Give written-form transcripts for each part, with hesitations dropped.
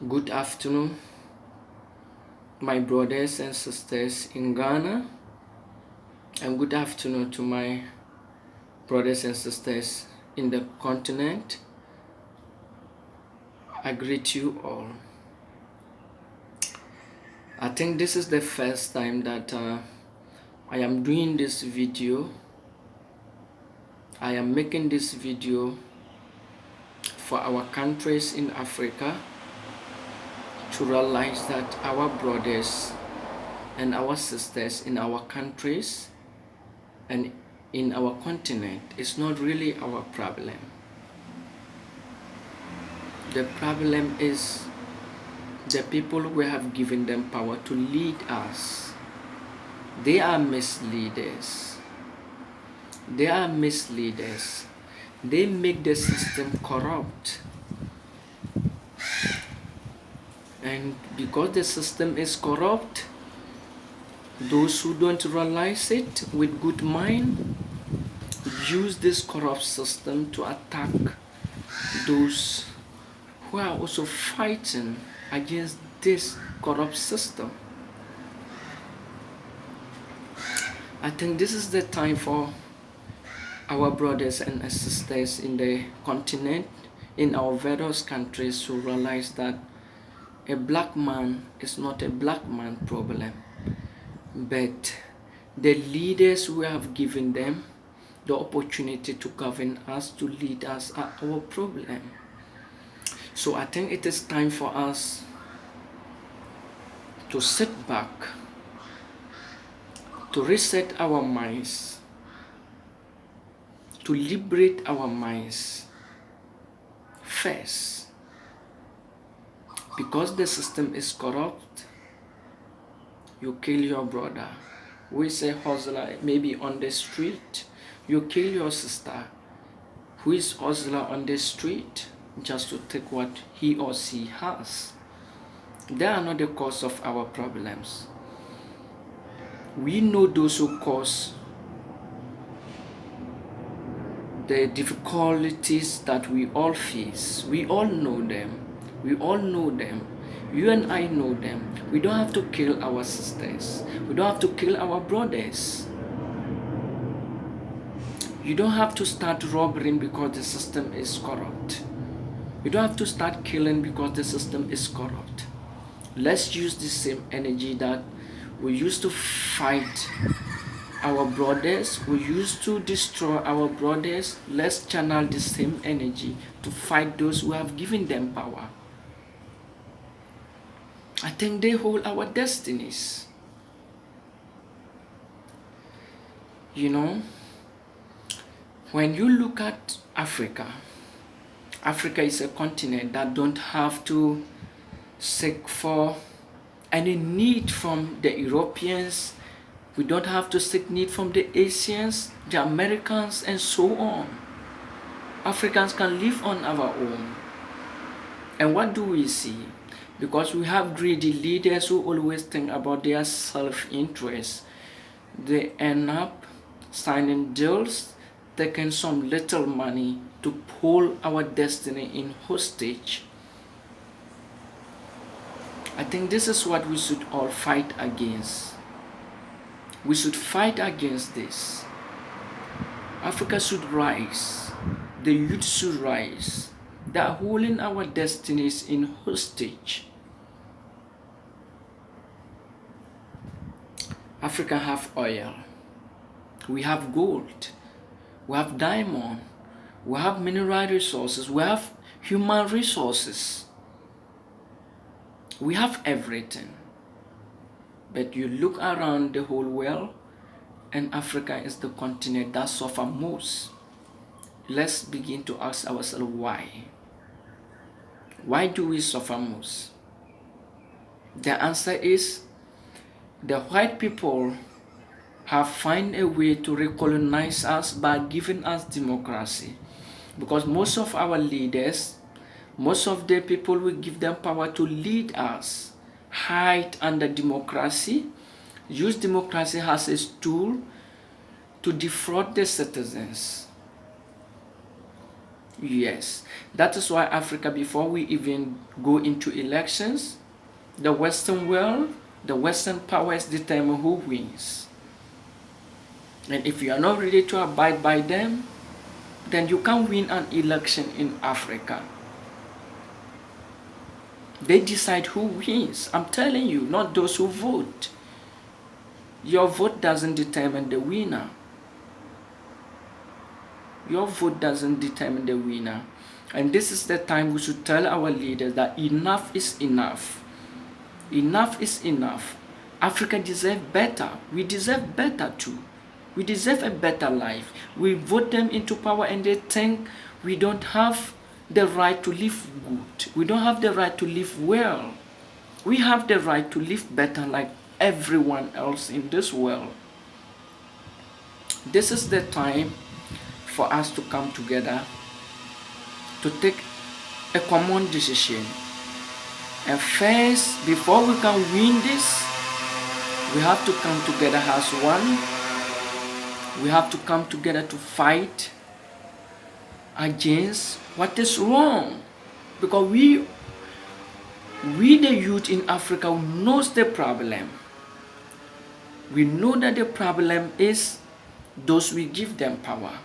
Good afternoon, my brothers and sisters in Ghana, and good afternoon to my brothers and sisters in the continent. I greet you all. I think this is the first time that I am doing this video. I am making this video for our countries in Africa to realize that our brothers and our sisters in our countries and in our continent is not really our problem. The problem is the people we have given them power to lead us. They are misleaders. They are misleaders. They make the system corrupt. And because the system is corrupt, those who don't realize it with good mind use this corrupt system to attack those who are also fighting against this corrupt system. I think this is the time for our brothers and sisters in the continent, in our various countries, to realize that a black man is not a black man problem, but the leaders we have given them the opportunity to govern us, to lead us, are our problem. So I think it is time for us to sit back, to reset our minds, to liberate our minds first. Because the system is corrupt, you kill your brother who is a hustler, maybe on the street. You kill your sister who is hustler on the street just to take what he or she has. They are not the cause of our problems. We know those who cause the difficulties that we all face. We all know them. We all know them. You and I know them. We don't have to kill our sisters. We don't have to kill our brothers. You don't have to start robbing because the system is corrupt. You don't have to start killing because the system is corrupt. Let's use the same energy that we used to fight our brothers, we used to destroy our brothers. Let's channel the same energy to fight those who have given them power. I think they hold our destinies. You know, when you look at Africa, Africa is a continent that don't have to seek for any need from the Europeans. We don't have to seek need from the Asians, the Americans, and so on. Africans can live on our own. And what do we see? Because we have greedy leaders who always think about their self-interest, they end up signing deals, taking some little money to pull our destiny in hostage. I think this is what we should all fight against. We should fight against this. Africa should rise. The youth should rise. They are holding our destinies in hostage. Africa have oil. We have gold. We have diamond. We have mineral resources. We have human resources. We have everything. But you look around the whole world, and Africa is the continent that suffers most. Let's begin to ask ourselves why. Why do we suffer most? The answer is the white people have found a way to recolonize us by giving us democracy. Because most of our leaders, most of the people we give them power to lead us, hide under democracy, use democracy as a tool to defraud the citizens. Yes, that is why Africa, before we even go into elections, the Western world, the Western powers determine who wins. And if you are not ready to abide by them, then you can't win an election in Africa. They decide who wins. I'm telling you, not those who vote. Your vote doesn't determine the winner. Your vote doesn't determine the winner. And this is the time we should tell our leaders that enough is enough. Enough is enough. Africa deserves better. We deserve better too. We deserve a better life. We vote them into power and they think we don't have the right to live good. We don't have the right to live well. We have the right to live better like everyone else in this world. This is the time for us to come together to take a common decision. And first, before we can win this, we have to come together as one. We have to come together to fight against what is wrong. Because we the youth in Africa knows the problem. We know that the problem is those we give them power.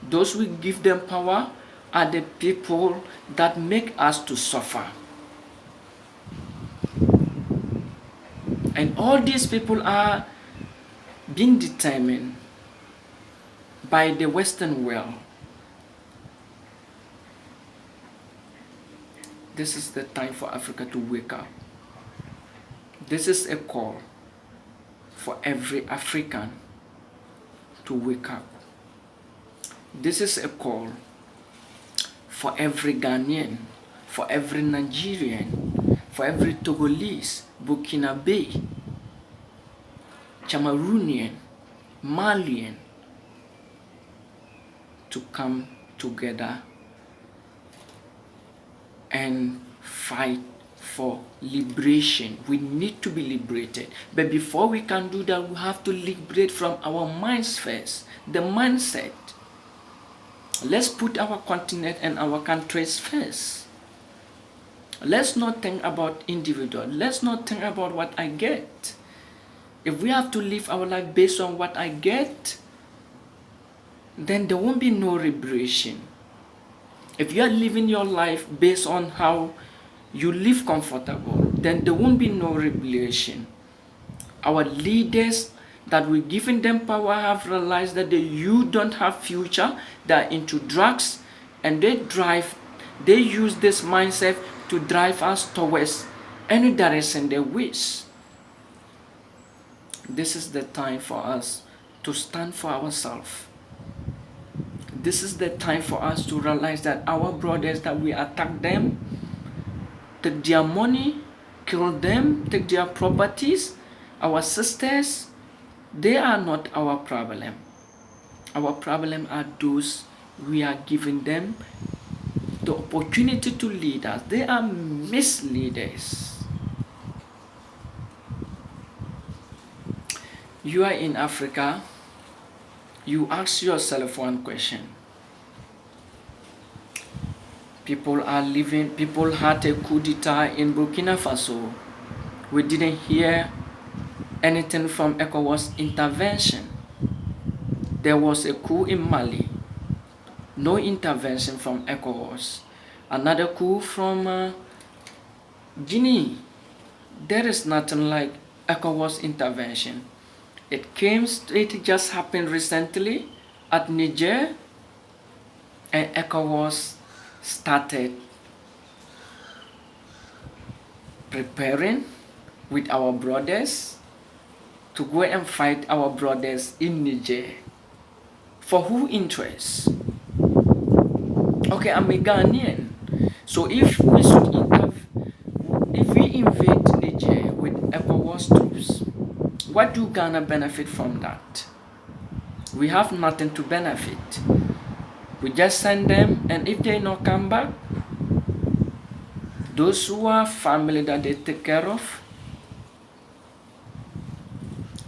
Those we give them power are the people that make us to suffer. And all these people are being determined by the Western world. This is the time for Africa to wake up. This is a call for every African to wake up. This is a call for every Ghanaian, for every Nigerian, for every Togolese, Burkinabe, Cameroonian, Malian, to come together and fight for liberation. We need to be liberated. But before we can do that, we have to liberate from our minds first. The mindset. Let's put our continent and our countries first. Let's not think about individual. Let's not think about what I get. If we have to live our life based on what I get, then there won't be no liberation. If you are living your life based on how you live comfortable, then there won't be no liberation. Our leaders that we're giving them power have realized that the youth don't have future. They're into drugs, and they use this mindset to drive us towards any direction they wish. This is the time for us to stand for ourselves. This is the time for us to realize that our brothers, that we attack them, take their money, kill them, take their properties, our sisters, they are not our problem. Our problem are those we are giving them the opportunity to lead us. They are misleaders. You are in Africa, you ask yourself one question. People had a coup d'etat in Burkina Faso. We didn't hear anything from ECOWAS intervention. There was a coup in Mali. No intervention from ECOWAS. Another coup from Guinea. There is nothing like ECOWAS intervention. It just happened recently at Niger, and ECOWAS started preparing with our brothers to go and fight our brothers in Niger. For who interest? Okay, I'm a Ghanaian. So if we invade Niger with ECOWAS troops, what do Ghana benefit from that? We have nothing to benefit. We just send them, and if they not come back, those who are family that they take care of,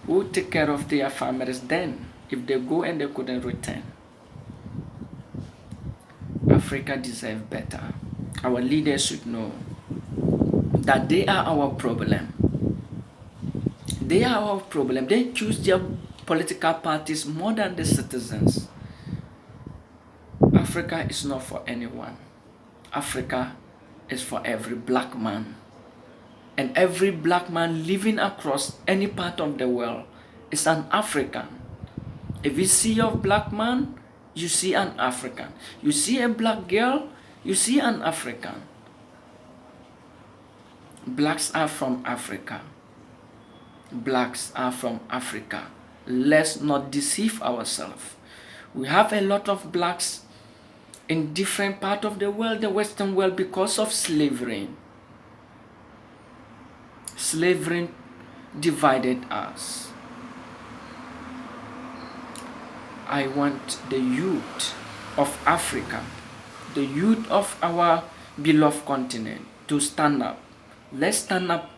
who take care of their families then, if they go and they couldn't return? Africa deserve better. Our leaders should know that they are our problem. They are our problem. They choose their political parties more than the citizens. Africa is not for anyone. Africa is for every black man. And every black man living across any part of the world is an African. If you see a black man, you see an African. You see a black girl, you see an African. Blacks are from Africa. Blacks are from Africa. Let's not deceive ourselves. We have a lot of blacks in different parts of the world, the Western world, because of slavery. Slavery divided us. I want the youth of Africa, the youth of our beloved continent, to stand up. Let's stand up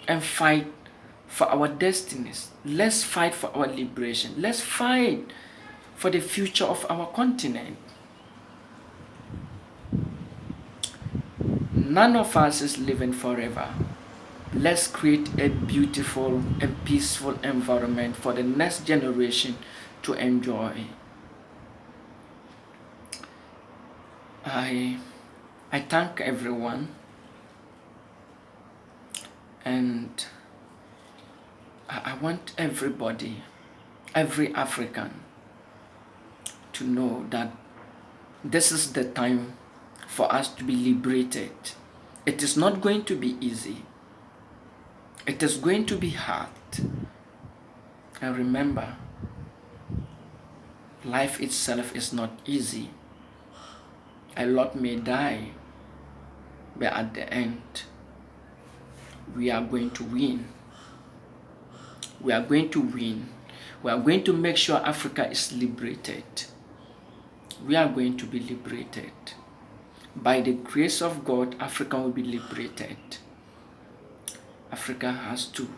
and fight for our destinies. Let's fight for our liberation. Let's fight for the future of our continent. None of us is living forever. Let's create a beautiful and peaceful environment for the next generation to enjoy. I thank everyone, and I want everybody, every African, to know that this is the time for us to be liberated. It is not going to be easy. It is going to be hard. And remember, life itself is not easy. A lot may die, but at the end, we are going to win. We are going to win. We are going to make sure Africa is liberated. We are going to be liberated. By the grace of God, Africa will be liberated. Africa has to